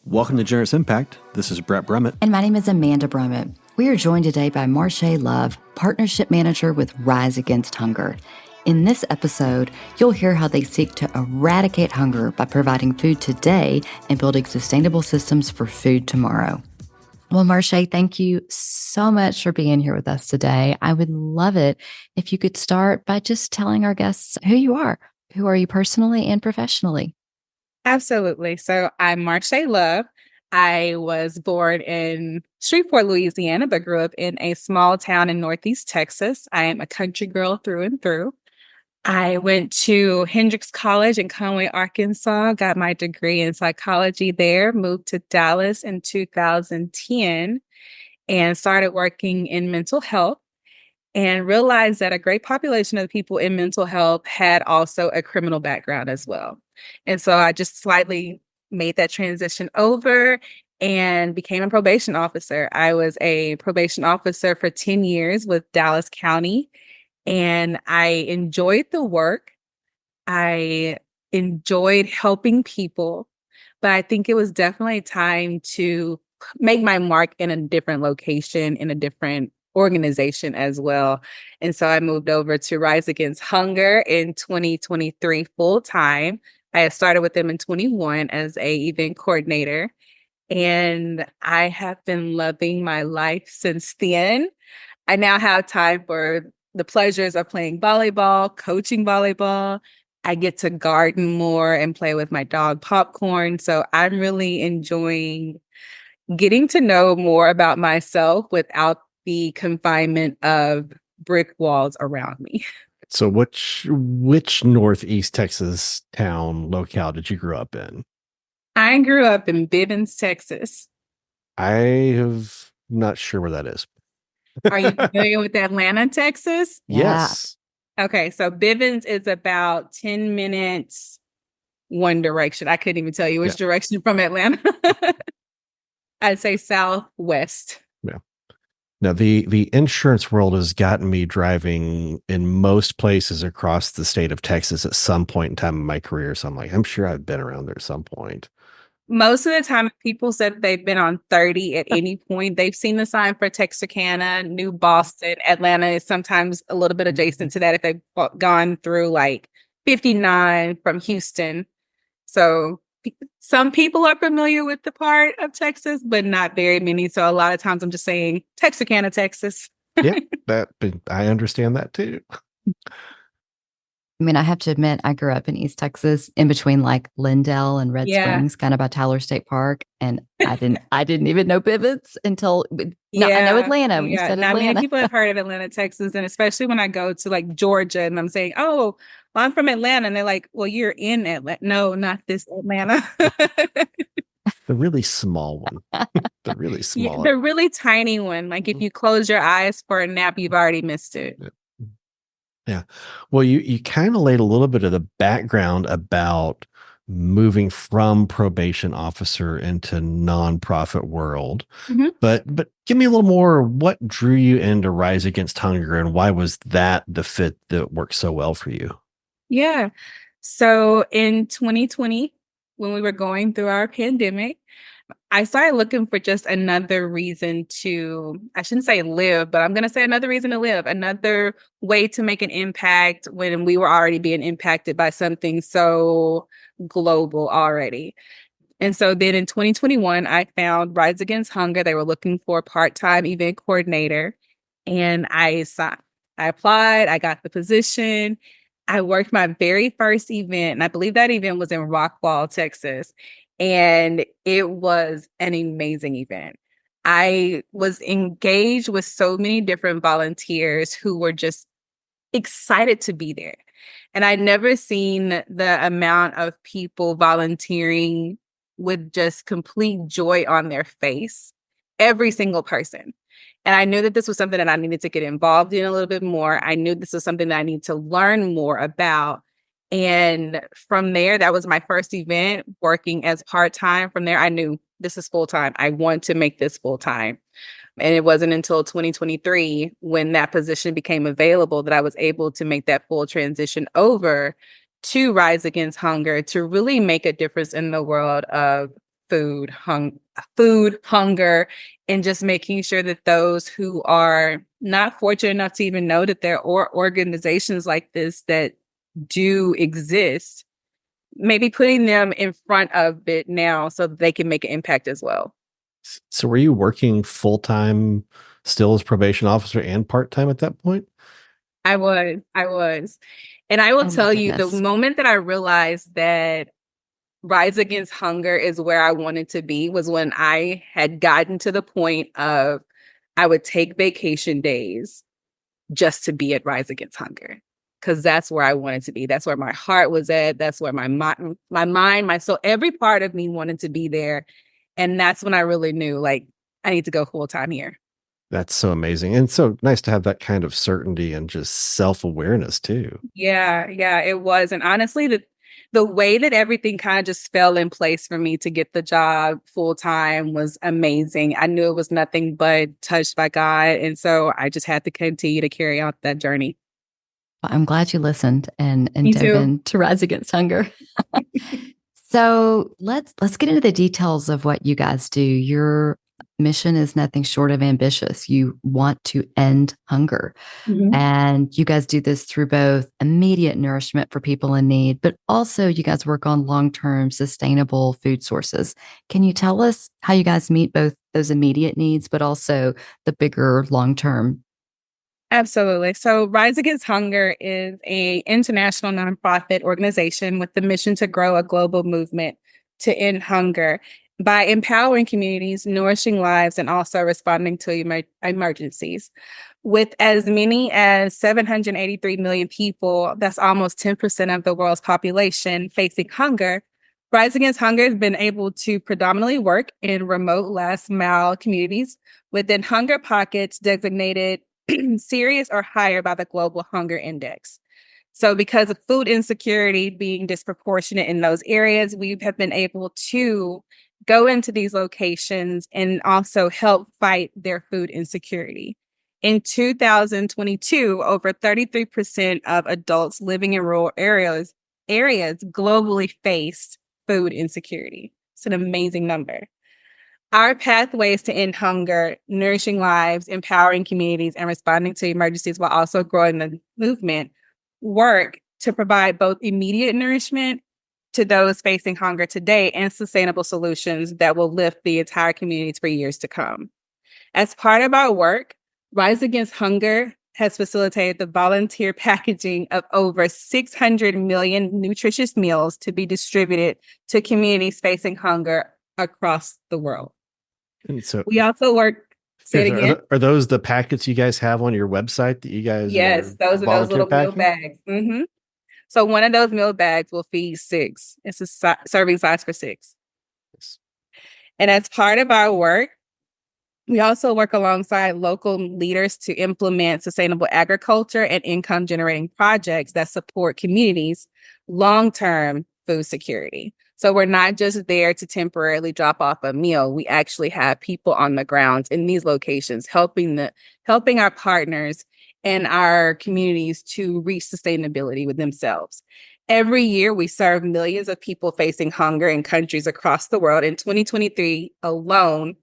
Welcome to Generous Impact. This is Bret Brummitt. And my name is Amanda Brummitt. We are joined today by Marshay Love, Partnership Manager with Rise Against Hunger. In this episode, you'll hear how they seek to eradicate hunger by providing food today and building sustainable systems for food tomorrow. Well, Marshay, thank you so much for being here with us today. I would love it if you could start by just telling our guests who you are. Who are you personally and professionally? Absolutely. So I'm Marshay Love. I was born in Shreveport, Louisiana, but grew up in a small town in Northeast Texas. I am a country girl through and through. I went to Hendrix College in Conway, Arkansas, got my degree in psychology there, moved to Dallas in 2010, and started working in mental health, and realized that a great population of people in mental health had also a criminal background as well. And so I just slightly made that transition over and became a probation officer. I was a probation officer for 10 years with Dallas County, and I enjoyed the work. I enjoyed helping people, but I think it was definitely time to make my mark in a different location, in a different organization as well. And so I moved over to Rise Against Hunger in 2023 full time. I had started with them in 21 as a event coordinator, and I have been loving my life since then. I now have time for the pleasures of playing volleyball, coaching volleyball. I get to garden more and play with my dog Popcorn. So I'm really enjoying getting to know more about myself without the confinement of brick walls around me. So which Northeast Texas town locale did you grow up in? I grew up in Bivens, Texas. I have not sure where that is. Are you familiar with Atlanta, Texas? Yes. Okay, so Bivens is about 10 minutes one direction. I couldn't even tell you which direction from Atlanta. I'd say southwest. Yeah. Now, the insurance world has gotten me driving in most places across the state of Texas at some point in time in my career. So I'm like, I'm sure I've been around there at some point. Most of the time, people said they've been on 30 at any point. They've seen the sign for Texarkana, New Boston. Atlanta is sometimes a little bit adjacent to that if they've gone through like 59 from Houston. So some people are familiar with the part of Texas, but not very many. So a lot of times I'm just saying Texarkana, Texas. Yeah, I understand that too. I mean, I have to admit, I grew up in East Texas, in between like Lindell and Red Springs, kind of by Tyler State Park, and I didn't even know Bivens until I know Atlanta. When you said not Atlanta, many people have heard of Atlanta, Texas, and especially when I go to like Georgia, and I'm saying, "Oh, well, I'm from Atlanta," and they're like, "Well, you're in Atlanta." No, not this Atlanta. The really small one. The really small. Yeah, the really tiny one. Like if you close your eyes for a nap, you've already missed it. Yeah. Well, you kind of laid a little bit of the background about moving from probation officer into nonprofit world. Mm-hmm. But give me a little more, what drew you into Rise Against Hunger, and why was that the fit that worked so well for you? Yeah. So in 2020, when we were going through our pandemic, I started looking for just another reason to, I shouldn't say live, but I'm going to say another reason to live, another way to make an impact when we were already being impacted by something so global already. And so then in 2021, I found Rise Against Hunger. They were looking for a part-time event coordinator, and I applied, I got the position. I worked my very first event, and I believe that event was in Rockwall, Texas. And it was an amazing event. I was engaged with so many different volunteers who were just excited to be there. And I'd never seen the amount of people volunteering with just complete joy on their face, every single person. And I knew that this was something that I needed to get involved in a little bit more. I knew this was something that I need to learn more about. And from there, that was my first event working as part-time. From there, I knew this is full-time. I want to make this full-time. And it wasn't until 2023 when that position became available that I was able to make that full transition over to Rise Against Hunger to really make a difference in the world of food hunger, and just making sure that those who are not fortunate enough to even know that there are organizations like this that do exist, maybe putting them in front of it now so that they can make an impact as well. So were you working full-time still as probation officer and part-time at that point? I was. And I will Oh my tell you, the goodness. moment that I realized that Rise Against Hunger is where I wanted to be was when I had gotten to the point of I would take vacation days just to be at Rise Against Hunger. Because that's where I wanted to be. That's where my heart was at. That's where my mind, my soul, every part of me wanted to be there. And that's when I really knew, like, I need to go full time here. That's so amazing. And so nice to have that kind of certainty and just self-awareness too. Yeah, it was. And honestly, the way that everything kind of just fell in place for me to get the job full time was amazing. I knew it was nothing but touched by God. And so I just had to continue to carry out that journey. Well, I'm glad you listened and Me dove too. in to Rise Against Hunger. So let's get into the details of what you guys do. Your mission is nothing short of ambitious. You want to end hunger. Mhm. And you guys do this through both immediate nourishment for people in need, but also you guys work on long-term sustainable food sources. Can you tell us how you guys meet both those immediate needs, but also the bigger long-term? Absolutely. So Rise Against Hunger is a international nonprofit organization with the mission to grow a global movement to end hunger by empowering communities, nourishing lives, and also responding to emergencies. With as many as 783 million people, that's almost 10% of the world's population facing hunger, Rise Against Hunger has been able to predominantly work in remote last mile communities within hunger pockets designated serious or higher by the Global Hunger Index. So, because of food insecurity being disproportionate in those areas, we have been able to go into these locations and also help fight their food insecurity. In 2022, over 33% of adults living in rural areas globally faced food insecurity. It's an amazing number. Our pathways to end hunger, nourishing lives, empowering communities, and responding to emergencies while also growing the movement work to provide both immediate nourishment to those facing hunger today and sustainable solutions that will lift the entire communities for years to come. As part of our work, Rise Against Hunger has facilitated the volunteer packaging of over 600 million nutritious meals to be distributed to communities facing hunger across the world. And so We also work, say it again. are those the packets you guys have on your website that you guys Yes, are those are those volunteer little meal packing? bags. So one of those meal bags will feed six. It's a serving size for six. Yes. And as part of our work, we also work alongside local leaders to implement sustainable agriculture and income generating projects that support communities' long term food security. So we're not just there to temporarily drop off a meal. We actually have people on the ground in these locations helping our partners and our communities to reach sustainability with themselves. Every year, we serve millions of people facing hunger in countries across the world. In 2023 alone,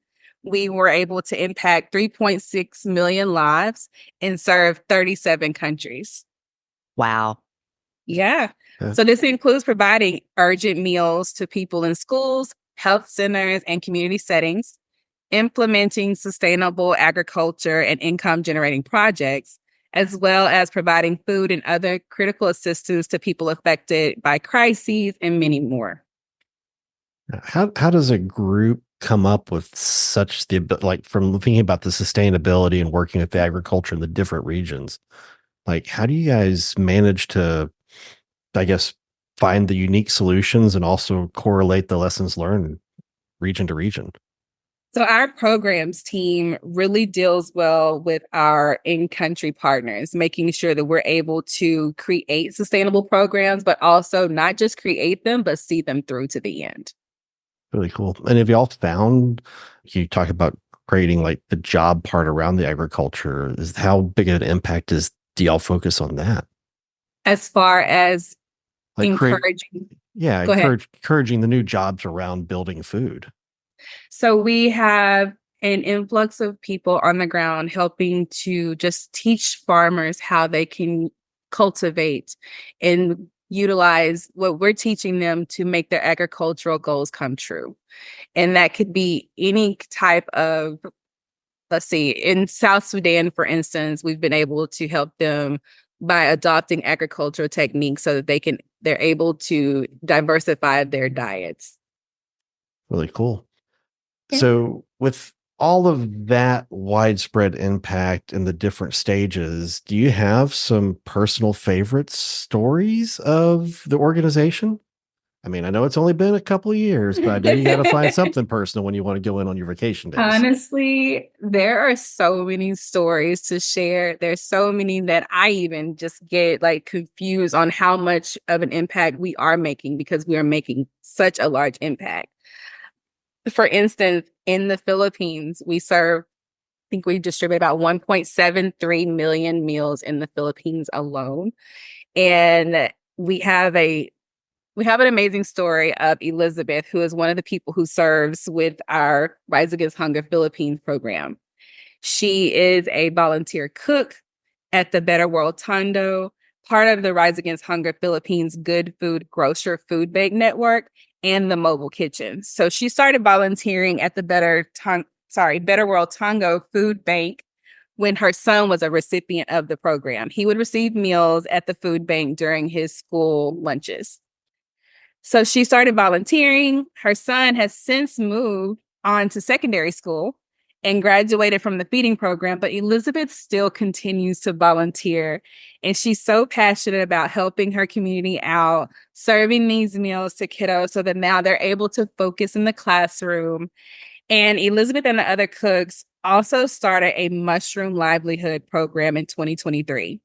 we were able to impact 3.6 million lives and serve 37 countries. Wow. Yeah. Yeah. So this includes providing urgent meals to people in schools, health centers, and community settings, implementing sustainable agriculture and income generating projects, as well as providing food and other critical assistance to people affected by crises and many more. How does a group come up with such like from thinking about the sustainability and working with the agriculture in the different regions? Like, how do you guys manage to, I guess, find the unique solutions and also correlate the lessons learned region to region? So our programs team really deals well with our in-country partners, making sure that we're able to create sustainable programs, but also not just create them, but see them through to the end. Really cool. And have y'all found, you talk about creating like the job part around the agriculture, is how big of an impact is do y'all focus on that? As far as Like create, encouraging, yeah, go ahead. encouraging the new jobs around building food. So we have an influx of people on the ground helping to just teach farmers how they can cultivate and utilize what we're teaching them to make their agricultural goals come true. And that could be any type of, let's see, in South Sudan, for instance, we've been able to help them by adopting agricultural techniques so that they're able to diversify their diets. Really cool. Yeah. So, with all of that widespread impact in the different stages, do you have some personal favorite stories of the organization? I mean, I know it's only been a couple of years, but I know you got to find something personal when you want to go in on your vacation days. Honestly, there are so many stories to share. There's so many that I even just get like confused on how much of an impact we are making because we are making such a large impact. For instance, in the Philippines, I think we distribute about 1.73 million meals in the Philippines alone. And we have an amazing story of Elizabeth, who is one of the people who serves with our Rise Against Hunger Philippines program. She is a volunteer cook at the Better World Tondo, part of the Rise Against Hunger Philippines Good Food Grocer Food Bank Network, and the mobile kitchen. So she started volunteering at the Better World Tongo Food Bank when her son was a recipient of the program. He would receive meals at the food bank during his school lunches. So she started volunteering. Her son has since moved on to secondary school and graduated from the feeding program, but Elizabeth still continues to volunteer. And she's so passionate about helping her community out, serving these meals to kiddos so that now they're able to focus in the classroom. And Elizabeth and the other cooks also started a mushroom livelihood program in 2023.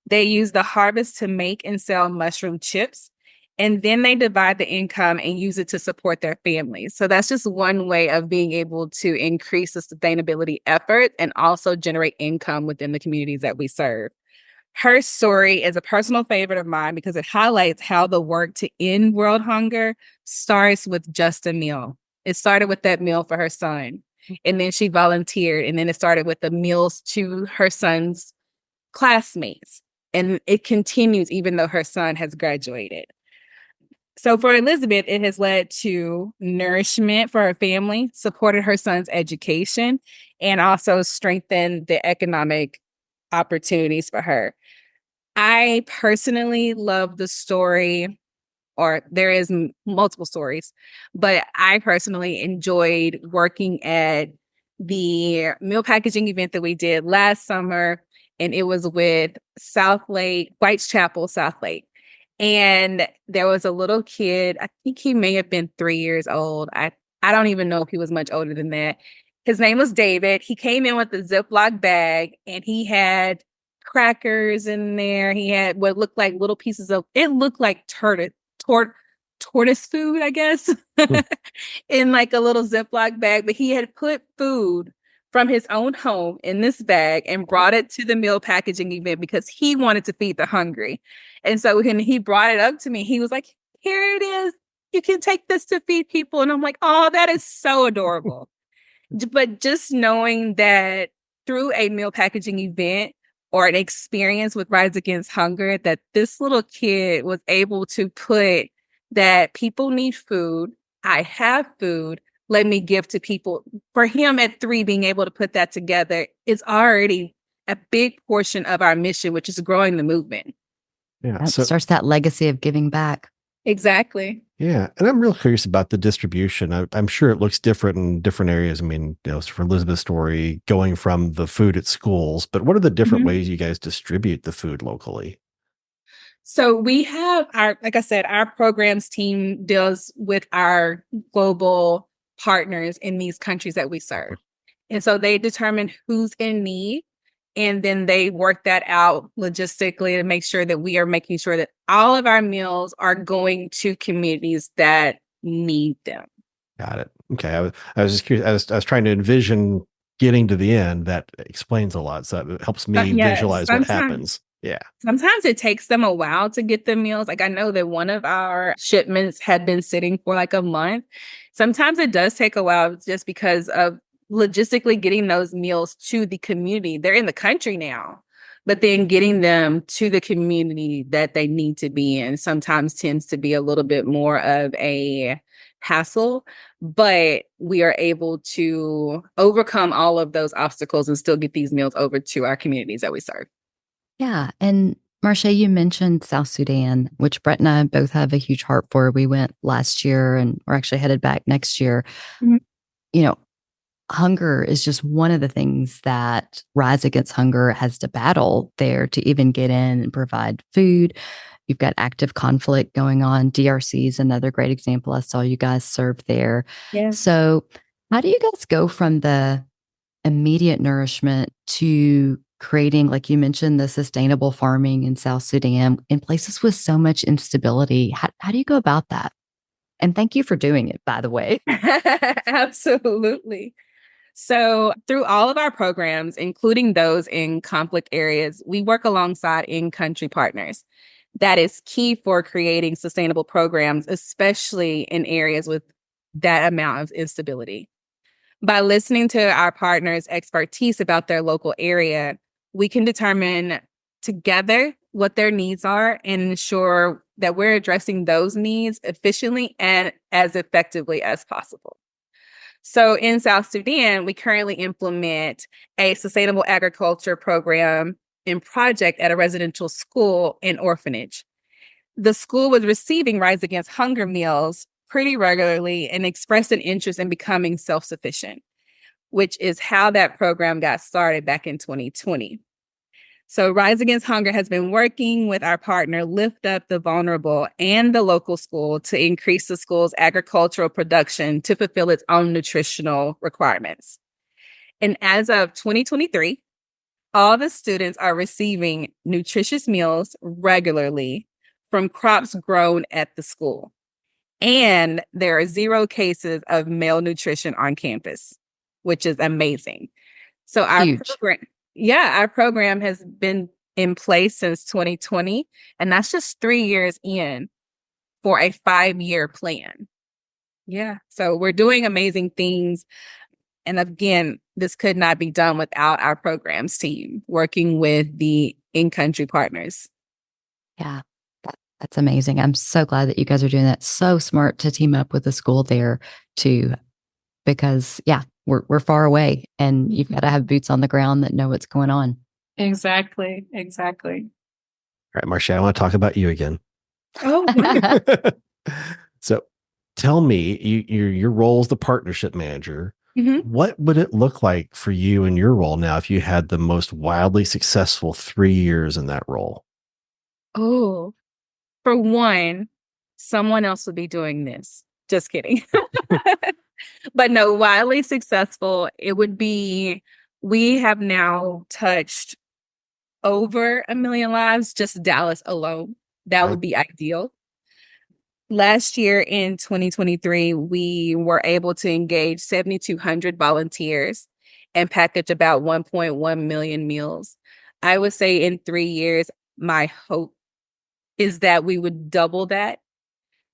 They use the harvest to make and sell mushroom chips, and then they divide the income and use it to support their families. So that's just one way of being able to increase the sustainability effort and also generate income within the communities that we serve. Her story is a personal favorite of mine because it highlights how the work to end world hunger starts with just a meal. It started with that meal for her son, and then she volunteered, and then it started with the meals to her son's classmates. And it continues even though her son has graduated. So for Elizabeth, it has led to nourishment for her family, supported her son's education, and also strengthened the economic opportunities for her. I personally love the story, or there is multiple stories, but I personally enjoyed working at the meal packaging event that we did last summer, and it was with South Lake, Whitechapel, South Lake. And there was a little kid, I think he may have been 3 years old. I don't even know if he was much older than that. His name was David. He came in with a Ziploc bag and he had crackers in there. He had what looked like little pieces of, it looked like tortoise food, I guess, Hmm. in like a little Ziploc bag. But he had put food from his own home in this bag and brought it to the meal packaging event because he wanted to feed the hungry. And so when he brought it up to me, he was like, "Here it is. You can take this to feed people." And I'm like, "Oh, that is so adorable." But just knowing that through a meal packaging event or an experience with Rise Against Hunger, that this little kid was able to put that people need food. I have food. Let me give to people. For him at 3, being able to put that together is already a big portion of our mission, which is growing the movement. Yeah. That So, starts that legacy of giving back. Exactly. yeah. And I'm real curious about the distribution. I'm sure it looks different in different areas. I mean, for Elizabeth's story, going from the food at schools, but what are the different Mhm. ways you guys distribute the food locally? So we have like I said, our programs team deals with our global partners in these countries that we serve. And so they determine who's in need. And then they work that out logistically to make sure that we are making sure that all of our meals are going to communities that need them. Got it. Okay. I was just curious. I was trying to envision getting to the end. That explains a lot. So it helps me Yeah, visualize what sometimes happens. Yeah. Sometimes it takes them a while to get the meals. Like I know that one of our shipments had been sitting for like a month. Sometimes it does take a while just because of logistically getting those meals to the community. They're in the country now, but then getting them to the community that they need to be in sometimes tends to be a little bit more of a hassle, but we are able to overcome all of those obstacles and still get these meals over to our communities that we serve. Yeah. And Marsha, you mentioned South Sudan, which Brett and I both have a huge heart for. We went last year and we're actually headed back next year. Mhm. You know, hunger is just one of the things that Rise Against Hunger has to battle there to even get in and provide food. You've got active conflict going on. DRC is another great example. I saw you guys serve there. Yes. So, how do you guys go from the immediate nourishment to creating, like you mentioned, the sustainable farming in South Sudan in places with so much instability? How do you go about that? And thank you for doing it, by the way. Absolutely. So, through all of our programs, including those in conflict areas, we work alongside in country partners. That is key for creating sustainable programs, especially in areas with that amount of instability. By listening to our partners' expertise about their local area, we can determine together what their needs are and ensure that we're addressing those needs efficiently and as effectively as possible. So in South Sudan, we currently implement a sustainable agriculture program and project at a residential school and orphanage. The school was receiving Rise Against Hunger meals pretty regularly and expressed an interest in becoming self-sufficient, which is how that program got started back in 2020. So Rise Against Hunger has been working with our partner Lift Up the Vulnerable and the local school to increase the school's agricultural production to fulfill its own nutritional requirements. And as of 2023, all the students are receiving nutritious meals regularly from crops grown at the school. And there are 0 cases of malnutrition on campus, which is amazing. So Huge. our program has been in place since 2020, and that's just 3 years in for a 5-year plan. Yeah. So we're doing amazing things. And again, this could not be done without our programs team working with the in-country partners. Yeah, that's amazing. I'm so glad that you guys are doing that. So smart to team up with the school there too, because yeah, we're far away and you've got to have boots on the ground that know what's going on. Exactly. Exactly. All right, Marsha, I want to talk about you again. Oh, wow. So tell me, your role as the partnership manager, Mhm. what would it look like for you in your role now if you had the most wildly successful 3 years in that role? Oh, for one, someone else would be doing this. Just kidding. But no, wildly successful, it would be we have now touched over 1 million lives, just Dallas alone. That Right. would be ideal. Last year in 2023, we were able to engage 7,200 volunteers and package about 1.1 million meals. I would say in 3 years, my hope is that we would double that.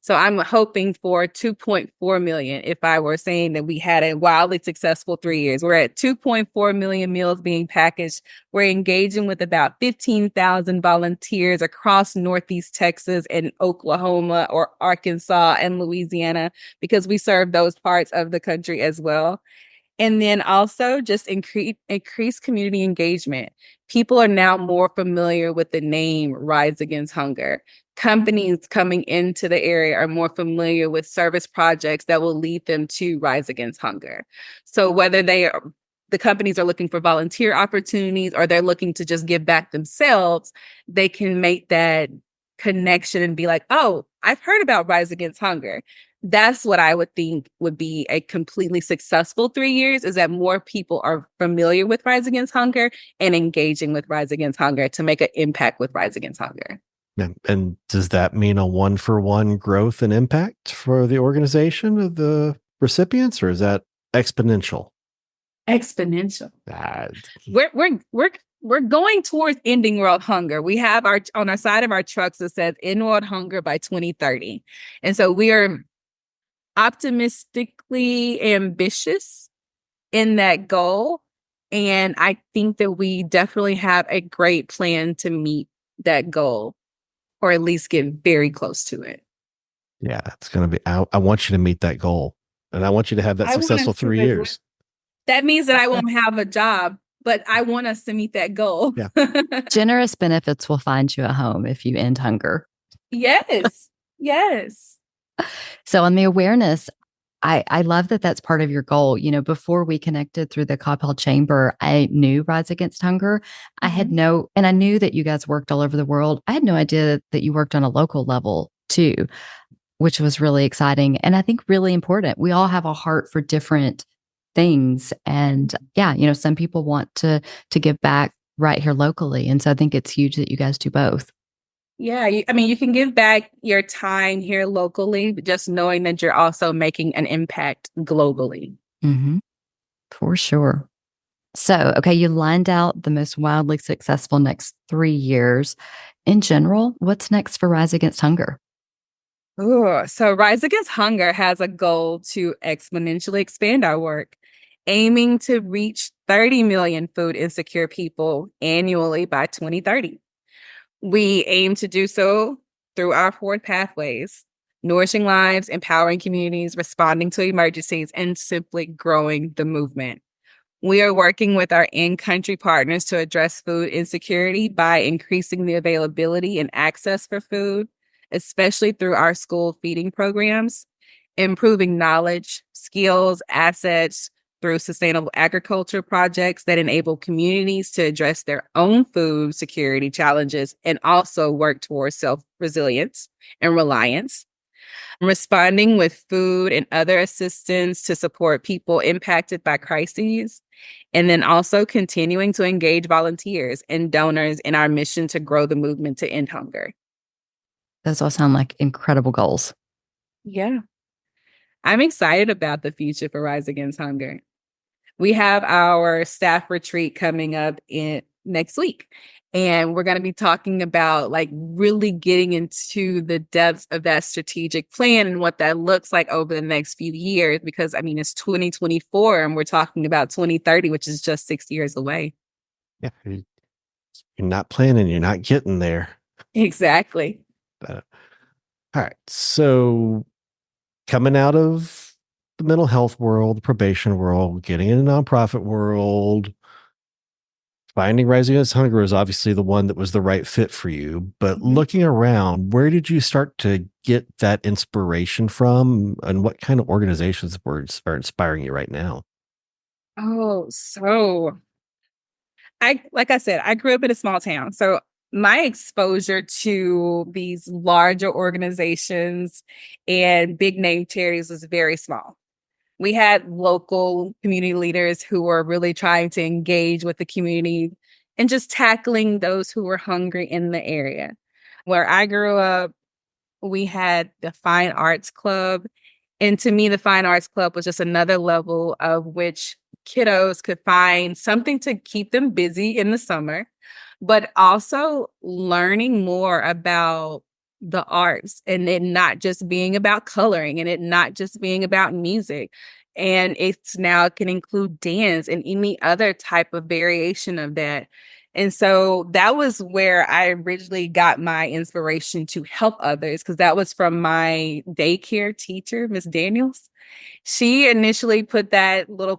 So I'm hoping for 2.4 million if I were saying that we had a wildly successful 3 years. We're at 2.4 million meals being packaged. We're engaging with about 15,000 volunteers across Northeast Texas and Oklahoma or Arkansas and Louisiana because we serve those parts of the country as well. And then also just increase community engagement. People are now more familiar with the name Rise Against Hunger. Companies coming into the area are more familiar with service projects that will lead them to Rise Against Hunger. So whether the companies are looking for volunteer opportunities or they're looking to just give back themselves, they can make that connection and be like, oh, I've heard about Rise Against Hunger. That's what I would think would be a completely successful 3 years is that more people are familiar with Rise Against Hunger and engaging with Rise Against Hunger to make an impact with Rise Against Hunger. And does that mean a 1-for-1 growth and impact for the organization of the recipients, or is that exponential? Exponential. Ah, We're we're going towards ending world hunger. We have our on our side of our trucks that says end world hunger by 2030. And so we are optimistically ambitious in that goal. And I think that we definitely have a great plan to meet that goal, or at least get very close to it. Yeah, it's going to be, I want you to meet that goal. And I want you to have that I want successful us to 3 years. that means that I won't have a job, but I want us to meet that goal. Yeah. Generous benefits will find you a home if you end hunger. Yes. Yes. So, on the awareness, I love that that's part of your goal. You know, before we connected through the Coppell Chamber, I knew Rise Against Hunger. I had and I knew that you guys worked all over the world. I had no idea that you worked on a local level too, which was really exciting. And I think really important. We all have a heart for different things. And yeah, you know, some people want to give back right here locally. And so I think it's huge that you guys do both. Yeah, I mean, you can give back your time here locally, but just knowing that you're also making an impact globally. Mm-hmm. For sure. So, okay, you lined out the most wildly successful next 3 years. In general, what's next for Rise Against Hunger? Ooh, so Rise Against Hunger has a goal to exponentially expand our work, aiming to reach 30 million food insecure people annually by 2030. We aim to do so through our forward pathways, nourishing lives, empowering communities, responding to emergencies, and simply growing the movement. We are working with our in-country partners to address food insecurity by increasing the availability and access for food, especially through our school feeding programs, improving knowledge, skills, assets through sustainable agriculture projects that enable communities to address their own food security challenges and also work towards self-resilience and reliance, responding with food and other assistance to support people impacted by crises, and then also continuing to engage volunteers and donors in our mission to grow the movement to end hunger. Those all sound like incredible goals. Yeah, I'm excited about the future for Rise Against Hunger. We have our staff retreat coming up in next week. And we're going to be talking about like really getting into the depths of that strategic plan and what that looks like over the next few years. Because I mean, it's 2024 and we're talking about 2030, which is just 6 years away. Yeah. You're not planning, you're not getting there. Exactly. All right. So coming out of the mental health world, the probation world, getting in the nonprofit world, finding Rising Against Hunger is obviously the one that was the right fit for you. But looking around, where did you start to get that inspiration from? And what kind of organizations are inspiring you right now? Oh, so like I said, I grew up in a small town. So my exposure to these larger organizations and big name charities was very small. We had local community leaders who were really trying to engage with the community and just tackling those who were hungry in the area. Where I grew up, we had the Fine Arts Club. And to me, the Fine Arts Club was just another level of which kiddos could find something to keep them busy in the summer, but also learning more about the arts and it not just being about coloring and it not just being about music. And it's now can include dance and any other type of variation of that. And so that was where I originally got my inspiration to help others, because that was from my daycare teacher, Miss Daniels. She initially put that little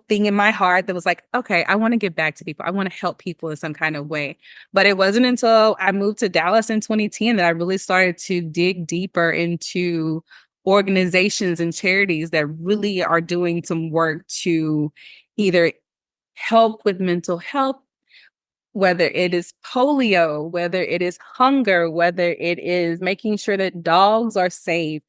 thing in my heart that was like, okay, I want to give back to people. I want to help people in some kind of way. But it wasn't until I moved to Dallas in 2010 that I really started to dig deeper into organizations and charities that really are doing some work to either help with mental health, whether it is polio, whether it is hunger, whether it is making sure that dogs are safe.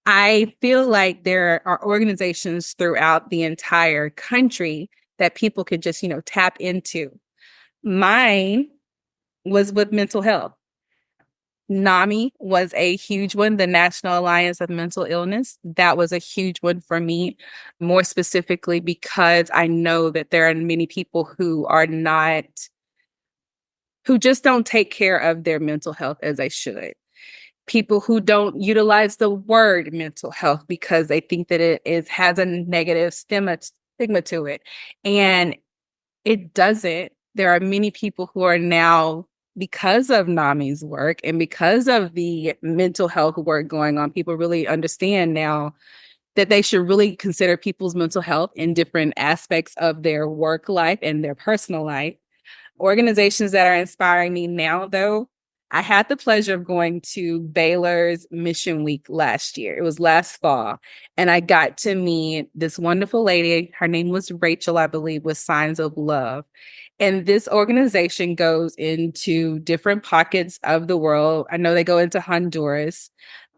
I feel like there are organizations throughout the entire country that people could just, tap into. Mine was with mental health. NAMI was a huge one, the National Alliance of Mental Illness. That was a huge one for me, more specifically because I know that there are many people who just don't take care of their mental health as they should. People who don't utilize the word mental health because they think that has a negative stigma to it. And it doesn't. There are many people who are now, because of NAMI's work and because of the mental health work going on, people really understand now that they should really consider people's mental health in different aspects of their work life and their personal life. Organizations that are inspiring me now, though, I had the pleasure of going to Baylor's Mission Week last year. It was last fall. And I got to meet this wonderful lady. Her name was Rachel, I believe, with Signs of Love. And this organization goes into different pockets of the world. I know they go into Honduras,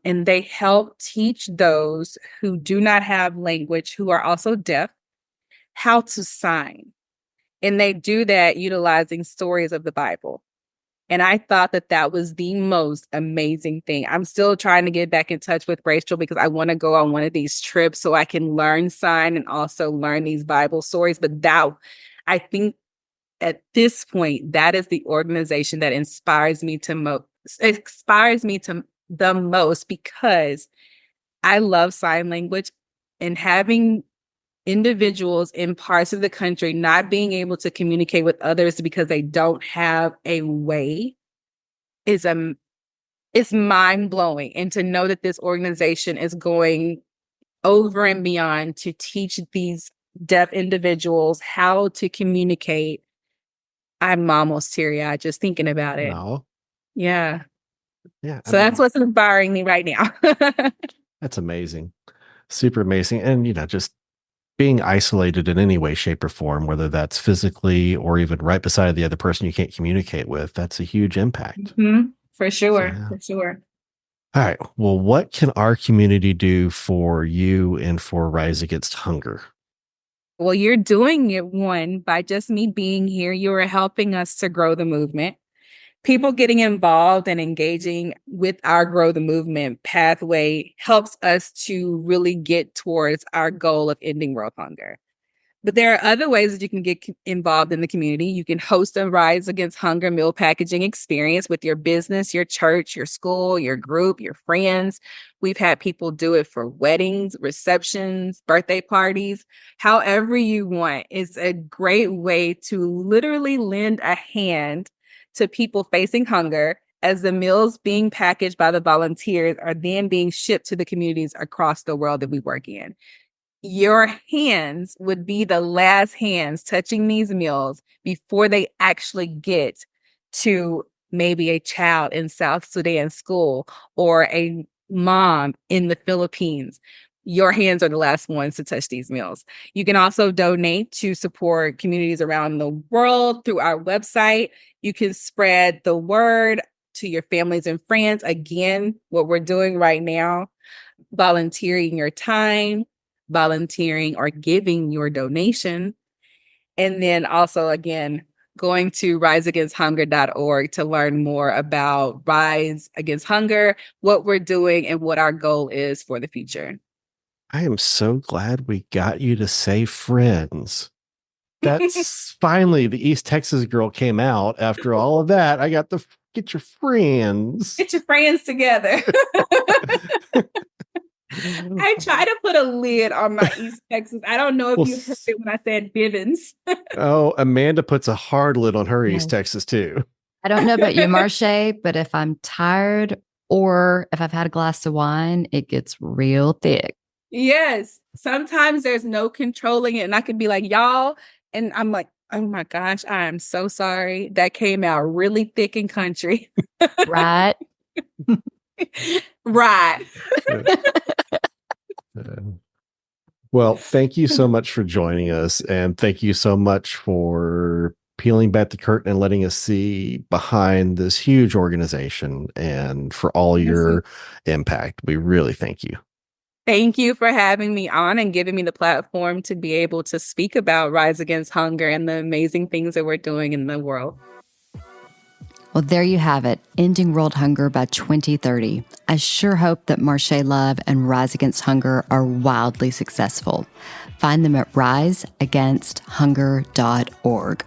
and they help teach those who do not have language, who are also deaf, how to sign. And they do that utilizing stories of the Bible. And I thought that that was the most amazing thing. I'm still trying to get back in touch with Rachel because I want to go on one of these trips so I can learn sign and also learn these Bible stories. But I think at this point, that is the organization that inspires me to the most because I love sign language, and having individuals in parts of the country not being able to communicate with others because they don't have a way is it's mind-blowing. And to know that this organization is going over and beyond to teach these deaf individuals how to communicate, I'm almost teary-eyed just thinking about it. No. Yeah. Yeah. So that's what's inspiring me right now. That's amazing. Super amazing. And, just being isolated in any way, shape, or form, whether that's physically or even right beside the other person you can't communicate with, that's a huge impact. Mm-hmm. For So, sure. yeah. For sure. All right. Well, what can our community do for you and for Rise Against Hunger? Well, you're doing it, one, by just me being here. You are helping us to grow the movement. People getting involved and engaging with our Grow the Movement pathway helps us to really get towards our goal of ending world hunger. But there are other ways that you can get involved in the community. You can host a Rise Against Hunger meal packaging experience with your business, your church, your school, your group, your friends. We've had people do it for weddings, receptions, birthday parties, however you want. It's a great way to literally lend a hand to people facing hunger as the meals being packaged by the volunteers are then being shipped to the communities across the world that we work in. Your hands would be the last hands touching these meals before they actually get to maybe a child in South Sudan school or a mom in the Philippines. Your hands are the last ones to touch these meals. You can also donate to support communities around the world through our website. You can spread the word to your families and friends. Again, what we're doing right now, volunteering your time, volunteering or giving your donation. And then also, again, going to riseagainsthunger.org to learn more about Rise Against Hunger, what we're doing, and what our goal is for the future. I am so glad we got you to say friends. That's finally the East Texas girl came out after all of that. I got to get your friends. Get your friends together. I try to put a lid on my East Texas. I don't know if you heard it when I said Bivens. Oh, Amanda puts a hard lid on her East Texas too. I don't know about you, Marshay, but if I'm tired or if I've had a glass of wine, it gets real thick. Yes. Sometimes there's no controlling it. And I could be like, y'all. And I'm like, oh my gosh, I am so sorry. That came out really thick and country. Right. Right. Well, thank you so much for joining us. And thank you so much for peeling back the curtain and letting us see behind this huge organization and for all your impact. We really thank you. Thank you for having me on and giving me the platform to be able to speak about Rise Against Hunger and the amazing things that we're doing in the world. Well, there you have it, ending world hunger by 2030. I sure hope that Marshay Love and Rise Against Hunger are wildly successful. Find them at riseagainsthunger.org.